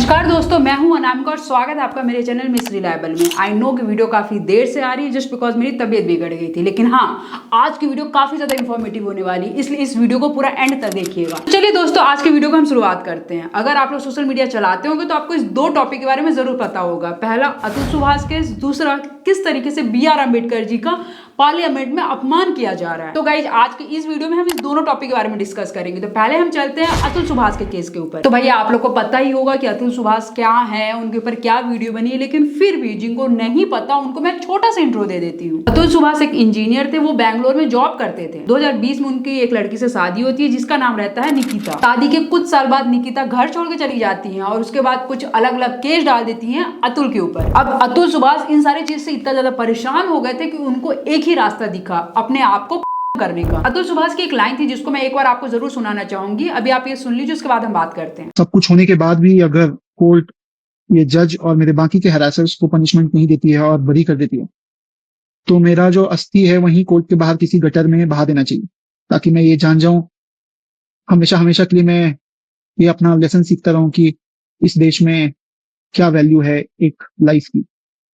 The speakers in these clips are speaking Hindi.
नमस्कार दोस्तों, मैं हूं अनामिका और स्वागत है आपका मेरे चैनल मिस रिलायबल में। आई नो कि वीडियो काफी देर से आ रही है जस्ट बिकॉज मेरी तबीयत बिगड़ गई थी, लेकिन हाँ, आज की वीडियो काफी ज्यादा इंफॉर्मेटिव होने वाली, इसलिए इस वीडियो को पूरा एंड तक देखिएगा। चलिए दोस्तों, आज की वीडियो को हम शुरुआत करते हैं। अगर आप लोग सोशल मीडिया चलाते होंगे तो आपको इस दो टॉपिक के बारे में जरूर पता होगा। पहला, अतुल सुभाष केस, दूसरा किस तरीके से BR अम्बेडकर जी का पार्लियामेंट में अपमान किया जा रहा है। तो गाइज, आज की इस वीडियो में हम इस दोनों टॉपिक के बारे में डिस्कस करेंगे। तो पहले हम चलते हैं अतुल सुभाष के केस के ऊपर। तो भैया, आप लोग को पता ही होगा कि अतुल सुभाष क्या है, उनके ऊपर क्या वीडियो बनी है, लेकिन फिर भी जिनको नहीं पता उनको मैं छोटा सा इंट्रो दे देती हूँ। अतुल सुभाष एक इंजीनियर थे, वो बैंगलोर में जॉब करते थे। 2020 में उनकी एक लड़की से शादी होती है जिसका नाम रहता है निकिता। शादी के कुछ साल बाद निकिता घर छोड़ के चली जाती है और उसके बाद कुछ अलग अलग केस डाल देती है अतुल के ऊपर। अब अतुल सुभाष इन सारी चीज से इतना ज्यादा परेशान हो गए थे कि उनको एक ही रास्ता दिखा, अपने आप को करने का। अतुल सुभाष की एक लाइन थी जिसको मैं एक बार आपको जरूर सुनाना चाहूंगी। अभी आप ये सुन लीजिए, उसके बाद हम बात करते हैं। सब कुछ होने के बाद भी अगर कोर्ट ये जज और मेरे बाकी के हरासर्स को पनिशमेंट नहीं देती है और बरी कर देती है, तो मेरा जो अस्थि है वहीं कोर्ट के बाहर किसी गटर में बहा देना चाहिए, ताकि मैं ये जान जाऊं हमेशा हमेशा के लिए, मैं ये अपना लेसन सीखता रहूं कि इस देश में क्या वैल्यू है एक लाइफ की।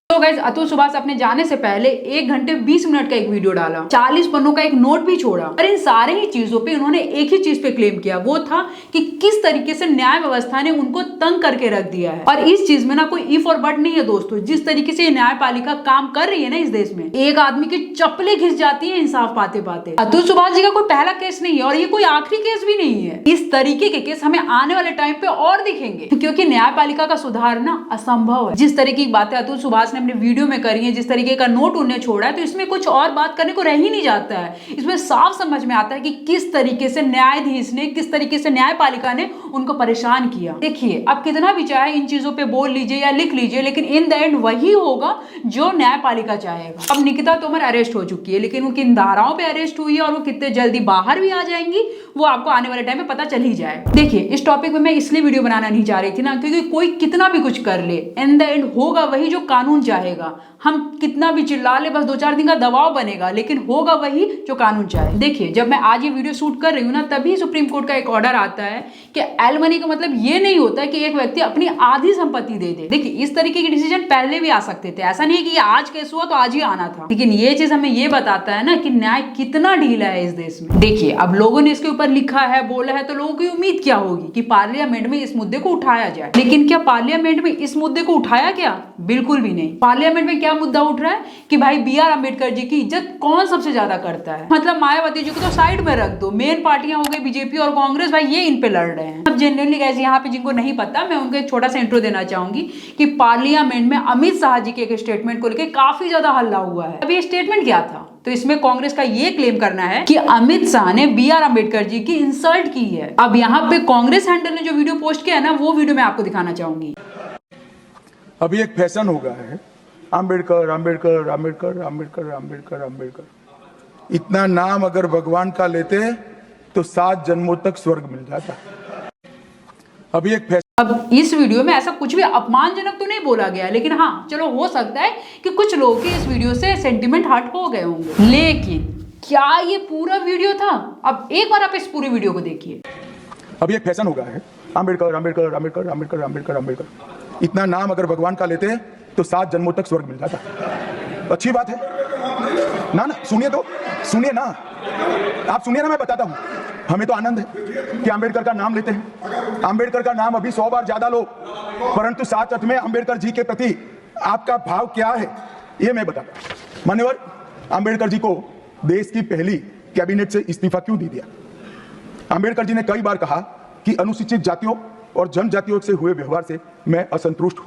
तो गाइस, अतुल सुभाष अपने जाने से पहले 1 घंटे 20 मिनट का एक वीडियो डाला, 40 पन्नों का एक नोट भी छोड़ा, और इन सारे ही चीजों पे उन्होंने एक ही चीज पे क्लेम किया, वो था कि किस तरीके से न्याय व्यवस्था ने उनको तंग करके रख दिया है। और इस चीज में ना कोई इफ और बट नहीं है दोस्तों। जिस तरीके से न्यायपालिका काम कर रही है ना इस देश में, एक आदमी की चप्पलें घिस जाती है इंसाफ पाते पाते। अतुल सुभाष जी का कोई पहला केस नहीं है और ये कोई आखिरी केस भी नहीं है। इस तरीके के केस हमें आने वाले टाइम पे और दिखेंगे, क्योंकि न्यायपालिका का सुधार ना असंभव है। जिस तरीके की बातें अतुल सुभाष ने अपने वीडियो में करी है, जिस तरीके का नोट उन्हें छोड़ा है, तो इसमें कुछ और बात करने को रह ही नहीं जाता है। इसमें साफ समझ में आता है कि किस तरीके से न्यायाधीश ने, किस तरीके से न्यायपालिका ने उनको परेशान किया। देखिए, अब कितना भी चाहे इन चीजों पे बोल लीजिए या लिख लीजिए, लेकिन इन द एंड वही होगा जो न्यायपालिका चाहेगा। अब निकिता तोमर अरेस्ट हो चुकी है, लेकिन वो किन धाराओं पे अरेस्ट हुई है और वो कितने जल्दी बाहर भी आ जाएंगी, वो आपको आने वाले टाइम में पता चल ही जाए। देखिए, इस टॉपिक पे मैं इसलिए वीडियो बनाना नहीं चाह रही थी ना, क्योंकि कोई कितना भी कुछ कर ले, इन द एंड होगा वही जो कानून चाहेगा। हम कितना भी चिल्ला ले, बस 2-4 दिन का दबाव बनेगा, लेकिन होगा वही जो कानून चाहे। देखिए, जब मैं आज ये वीडियो शूट कर रही हूँ ना, तभी सुप्रीम कोर्ट का एक ऑर्डर आता है कि एलिमनी का मतलब ये नहीं होता कि एक व्यक्ति अपनी आधी संपत्ति दे दे। देखिए, इस तरीके के डिसीजन पहले भी आ सकते थे, ऐसा नहीं है कि आज केस हुआ तो आज ही आना था। लेकिन ये चीज हमें ये बताता है ना कि न्याय कितना ढीला है इस देश में। देखिए, अब लोगों ने इसके ऊपर लिखा है, बोला है, तो लोगों की उम्मीद क्या होगी कि पार्लियामेंट में इस मुद्दे को उठाया जाए। लेकिन क्या पार्लियामेंट में इस मुद्दे को उठाया क्या? बिल्कुल भी नहीं। पार्लियामेंट में क्या मुद्दा उठ रहा है कि भाई BR अम्बेडकर जी की इज्जत कौन सबसे ज्यादा करता है। मतलब मायावती जी को तो साइड में रख दो, मेन पार्टियां हो गई बीजेपी और कांग्रेस, भाई ये इन पे लड़ रहे हैं। अब जनरली गाइस, यहाँ पे जिनको नहीं पता, मैं उनको एक छोटा सा इंट्रो देना चाहूंगी कि पार्लियामेंट में अमित शाह जी के एक स्टेटमेंट को लेकर काफी ज्यादा हल्ला हुआ है। अब ये स्टेटमेंट क्या था? तो इसमें कांग्रेस का ये क्लेम करना है कि अमित शाह ने BR अम्बेडकर जी की इंसल्ट की है। अब यहाँ पे कांग्रेस हैंडल ने जो वीडियो पोस्ट किया है ना, वो वीडियो मैं आपको दिखाना चाहूंगी। अभी एक फैशन हो गया है, अम्बेडकर अम्बेडकर अम्बेडकर अम्बेडकर अम्बेडकर अम्बेडकर। इतना नाम अगर भगवान का लेते तो 7 जन्मों तक स्वर्ग मिल जाता। अभी एक अब इस वीडियो में ऐसा कुछ भी अपमानजनक तो नहीं बोला गया, लेकिन हाँ, चलो हो सकता है कि कुछ लोगों के इस वीडियो से सेंटिमेंट हर्ट हो गए होंगे। लेकिन क्या ये पूरा वीडियो था? अब एक बार आप इस पूरी वीडियो को देखिए। अभी एक फैशन हो गया है, अम्बेडकर अम्बेडकर अम्बेडकर अम्बेडकर अम्बेडकर अम्बेडकर। इतना नाम अगर भगवान का लेते तो 7 जन्मों तक स्वर्ग मिल जाता। अच्छी बात है ना? सुनिए तो, सुनिए ना, आप सुनिए ना, मैं बताता हूं। हमें तो आनंद है कि अम्बेडकर का नाम लेते हैं। अम्बेडकर का नाम अभी 100 बार ज्यादा लो, परंतु साथ साथ में अम्बेडकर जी के प्रति आपका भाव क्या है ये मैं बताता हूं। मान्यवर, अम्बेडकर जी को देश की पहली कैबिनेट से इस्तीफा क्यों दे दिया? अम्बेडकर जी ने कई बार कहा कि अनुसूचित जातियों और जनजातियों से हुए व्यवहार से मैं असंतुष्ट हूं,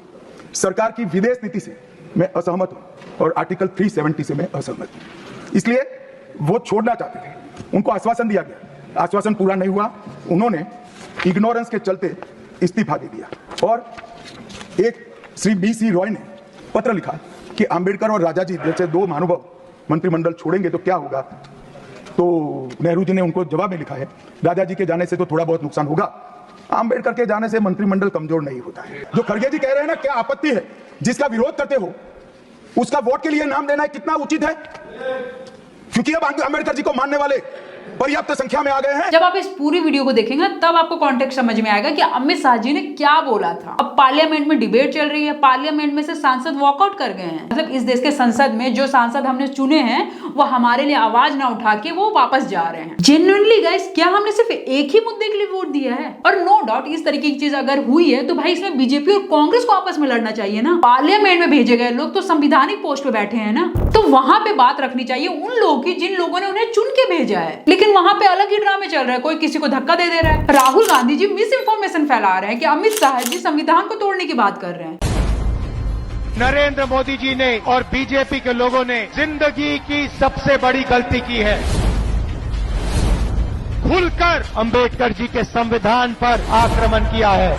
सरकार की विदेश नीति से मैं असहमत हूं और आर्टिकल 370 से मैं असहमत हूं। इसलिए वो छोड़ना चाहते थे। उनको आश्वासन दिया गया, आश्वासन पूरा नहीं हुआ, उन्होंने इग्नोरेंस के चलते इस्तीफा दे दिया। और एक श्री BC रॉय ने पत्र लिखा कि अंबेडकर और राजा जी जैसे 2 महानुभाव मंत्रिमंडल छोड़ेंगे तो क्या होगा। तो नेहरू जी ने उनको जवाब में लिखा है, राजा जी के जाने से तो थोड़ा बहुत नुकसान होगा, अंबेडकर के जाने से मंत्रिमंडल कमजोर नहीं होता है। जो खड़गे जी कह रहे हैं ना, क्या आपत्ति है? जिसका विरोध करते हो उसका वोट के लिए नाम देना कितना उचित है? क्योंकि अब अंबेडकर जी को मानने वाले पर्याप्त संख्या में आ गए हैं। जब आप इस पूरी वीडियो को देखेंगे तब आपको कॉन्टेक्स्ट समझ में आएगा कि अमित शाह जी ने क्या बोला था। अब पार्लियामेंट में डिबेट चल रही है, पार्लियामेंट में से सांसद वॉकआउट कर गए हैं। मतलब इस देश के संसद में जो सांसद हमने चुने हैं वो हमारे लिए आवाज ना उठा के वो वापस जा रहे हैं। जेन्युइनली गाइस, क्या हमने सिर्फ एक ही मुद्दे के लिए वोट दिया है? और नो डाउट इस तरीके की चीज अगर हुई है तो भाई इसमें बीजेपी और कांग्रेस को आपस में लड़ना चाहिए ना। पार्लियामेंट में भेजे गए लोग तो संवैधानिक पोस्ट पे बैठे हैं ना, तो वहां पे बात रखनी चाहिए उन लोगों की जिन लोगों ने उन्हें चुन के भेजा है। लेकिन वहां पे अलग ही ड्रामे चल रहा है, कोई किसी को धक्का दे रहा है। राहुल गांधी जी मिस इन्फॉर्मेशन फैला रहे हैं कि अमित शाह जी संविधान को तोड़ने की बात कर रहे हैं। नरेंद्र मोदी जी ने और बीजेपी के लोगों ने जिंदगी की सबसे बड़ी गलती की है, खुलकर अंबेडकर जी के संविधान पर आक्रमण किया है,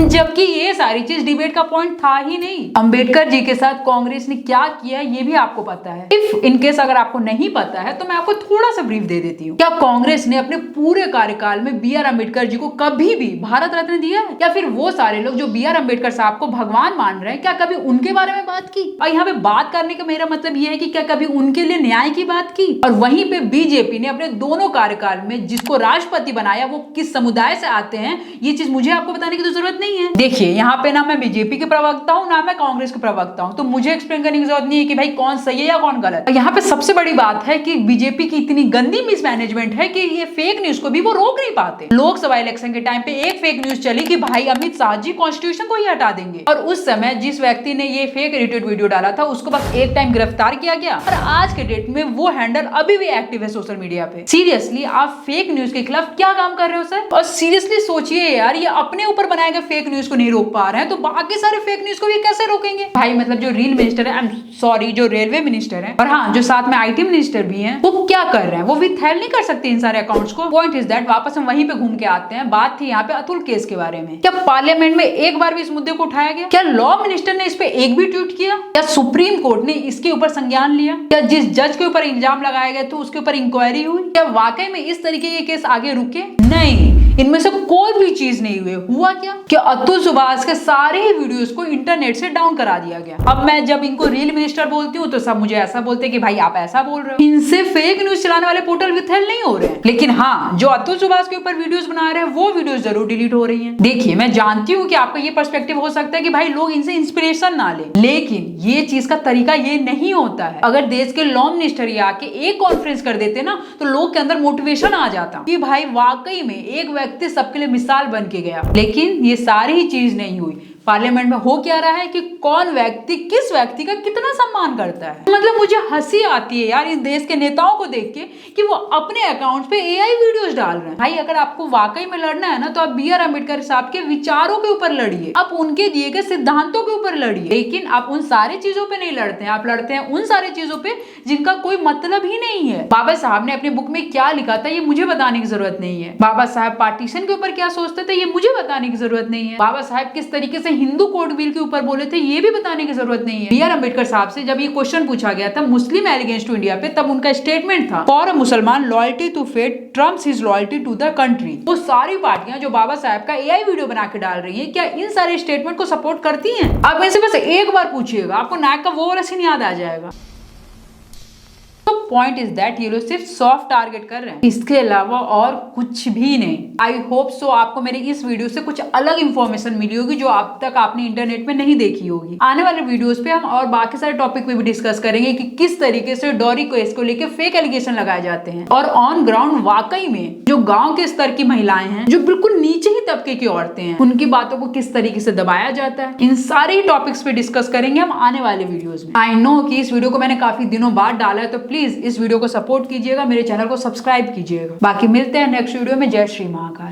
जबकि ये सारी चीज डिबेट का पॉइंट था ही नहीं। अंबेडकर जी के साथ कांग्रेस ने क्या किया ये भी आपको पता है। इफ इनकेस अगर आपको नहीं पता है तो मैं आपको थोड़ा सा ब्रीफ दे देती हूँ। क्या कांग्रेस ने अपने पूरे कार्यकाल में बी.आर. अम्बेडकर जी को कभी भी भारत रत्न दिया है? या फिर वो सारे लोग जो बी.आर. अम्बेडकर साहब को भगवान मान रहे हैं, क्या कभी उनके बारे में बात की? और यहाँ पे बात करने का मेरा मतलब ये है कि क्या कभी उनके लिए न्याय की बात की? और वहीं पे बीजेपी ने अपने दोनों कार्यकाल में जिसको राष्ट्रपति बनाया वो किस समुदाय से आते हैं, ये चीज मुझे आपको बताने की तो जरूरत नहीं है। देखिए यहाँ पे ना मैं बीजेपी के प्रवक्ता हूँ ना मैं कांग्रेस के प्रवक्ता हूँ, तो मुझे एक्सप्लेन करने की जरूरत नहीं है कि भाई कौन सही है या कौन गलत। यहाँ पे सबसे बड़ी बात है कि बीजेपी की इतनी गंदी मिसमैनेजमेंट है कि ये फेक न्यूज को भी वो रोक नहीं पाते। लोकसभा इलेक्शन के टाइम पे एक फेक न्यूज चली कि भाई अमित शाह जी कॉन्स्टिट्यूशन को ही हटा देंगे, और उस समय जिस व्यक्ति ने ये फेक एडिटेड वीडियो डाला था उसको बस एक टाइम गिरफ्तार किया गया, और आज के डेट में वो हैंडल अभी भी एक्टिव है सोशल मीडिया पे। सीरियसली आप फेक न्यूज के खिलाफ क्या काम कर रहे हो सर? और सीरियसली सोचिए यार, ये अपने ऊपर बनाए गए फेक न्यूज को नहीं रोक पा रहे हैं तो बाकी सारे फेक न्यूज को ये कैसे रोकेंगे? भाई मतलब जो रेल मिनिस्टर है, आई एम सॉरी, जो रेलवे मिनिस्टर है और हाँ जो साथ में आईटी मिनिस्टर भी हैं, वो क्या कर रहे हैं? वो विथहेल्ड नहीं कर सकते इन सारे अकाउंट्स को। पॉइंट इज दैट, वापस हम वहीं पे घूम के आते हैं। बात थी यहाँ पे अतुल केस के बारे में। क्या पार्लियामेंट में एक बार भी इस मुद्दे को उठाया गया? क्या लॉ मिनिस्टर ने इस पे एक भी ट्वीट किया? क्या सुप्रीम कोर्ट ने इसके ऊपर संज्ञान लिया? क्या जिस जज के ऊपर इल्जाम लगाए गए थे उसके ऊपर इंक्वायरी हुई? क्या वाकई में इस तरीके के केस आगे रुके? नहीं, इनमें से कोई भी चीज नहीं हुई। हुआ क्या अतुल सुभाष के सारे ही वीडियोस को इंटरनेट से डाउन करा दिया गया। अब मैं जब इनको रील मिनिस्टर बोलती हूँ तो सब मुझे ऐसा बोलते हैं कि भाई आप ऐसा बोल रहे हो। इनसे फेक न्यूज चलाने वाले पोर्टल विथहेल्ड नहीं हो रहे हैं, लेकिन हाँ जो अतुल सुभाष के ऊपर वीडियोस बना रहे हैं वो वीडियोस जरूर डिलीट हो रही हैं। देखिए मैं जानती हूँ कि आपका ये पर्सपेक्टिव हो सकता है कि भाई लोग इनसे इंस्पिरेशन ना ले, लेकिन ये चीज का तरीका ये नहीं होता है। अगर देश के लॉ मिनिस्टर ही आके एक कॉन्फ्रेंस कर देते ना तो लोग के अंदर मोटिवेशन आ जाता कि भाई वाकई में एक व्यक्ति सबके लिए मिसाल बन के गया। लेकिन ये सारी ही चीज नहीं हुई। पार्लियामेंट में हो क्या रहा है कि कौन व्यक्ति किस व्यक्ति का कितना सम्मान करता है। मतलब मुझे हंसी आती है यार इस देश के नेताओं को देख के कि वो अपने अकाउंट पे एआई वीडियोस डाल रहे हैं। भाई अगर आपको वाकई में लड़ना है ना तो आप बी.आर. अम्बेडकर साहब के विचारों के ऊपर लड़िए, आप उनके दिए गए सिद्धांतों के ऊपर लड़िए, लेकिन आप उन सारी चीजों पे नहीं लड़ते हैं। आप लड़ते हैं उन सारी चीजों पे जिनका कोई मतलब ही नहीं है। बाबा साहब ने अपने बुक में क्या लिखा था ये मुझे बताने की जरूरत नहीं है। बाबा साहब पार्टीशन के ऊपर क्या सोचते थे ये मुझे बताने की जरूरत नहीं है। बाबा साहब किस तरीके से हिंदू कोड बिल के ऊपर बोले थे ये भी बताने की जरूरत नहीं है। बी.आर. अम्बेडकर साहब से जब ये क्वेश्चन पूछा गया था मुस्लिम एलिगेंस टू इंडिया पे, तब उनका स्टेटमेंट था फॉर अ मुसलमान loyalty to faith trumps his loyalty to the country. वो सारी पार्टियां जो बाबा साहब का एआई वीडियो बना के डाल रही हैं क्या इन सारे स्टेटमेंट को सपोर्ट करती हैं? आप मेरे से बस एक बार पूछिएगा, आपको नायक का वो वाला सीन याद आ जाएगा। पॉइंट इज दैट ये लोग सिर्फ सॉफ्ट टारगेट कर रहे हैं, इसके अलावा और कुछ भी नहीं। आई होप सो आपको मेरी इस वीडियो से कुछ अलग इंफॉर्मेशन मिली होगी जो अब तक आपने इंटरनेट में नहीं देखी होगी। आने वाले वीडियोस पे हम और बाकी सारे टॉपिक पे भी डिस्कस करेंगे कि किस तरीके से डॉरी केस को लेकर फेक एलिगेशन लगाए जाते हैं और ऑन ग्राउंड वाकई में जो गाँव के स्तर की महिलाएं हैं, जो बिल्कुल नीचे ही तबके की औरतें हैं, उनकी बातों को किस तरीके से दबाया जाता है। इन सारे ही टॉपिक्स पे डिस्कस करेंगे हम आने वाले वीडियोज में। आई नो कि इस वीडियो को मैंने काफी दिनों बाद डाला है, तो प्लीज इस वीडियो को सपोर्ट कीजिएगा, मेरे चैनल को सब्सक्राइब कीजिएगा। बाकी मिलते हैं नेक्स्ट वीडियो में। जय श्री महाकाल।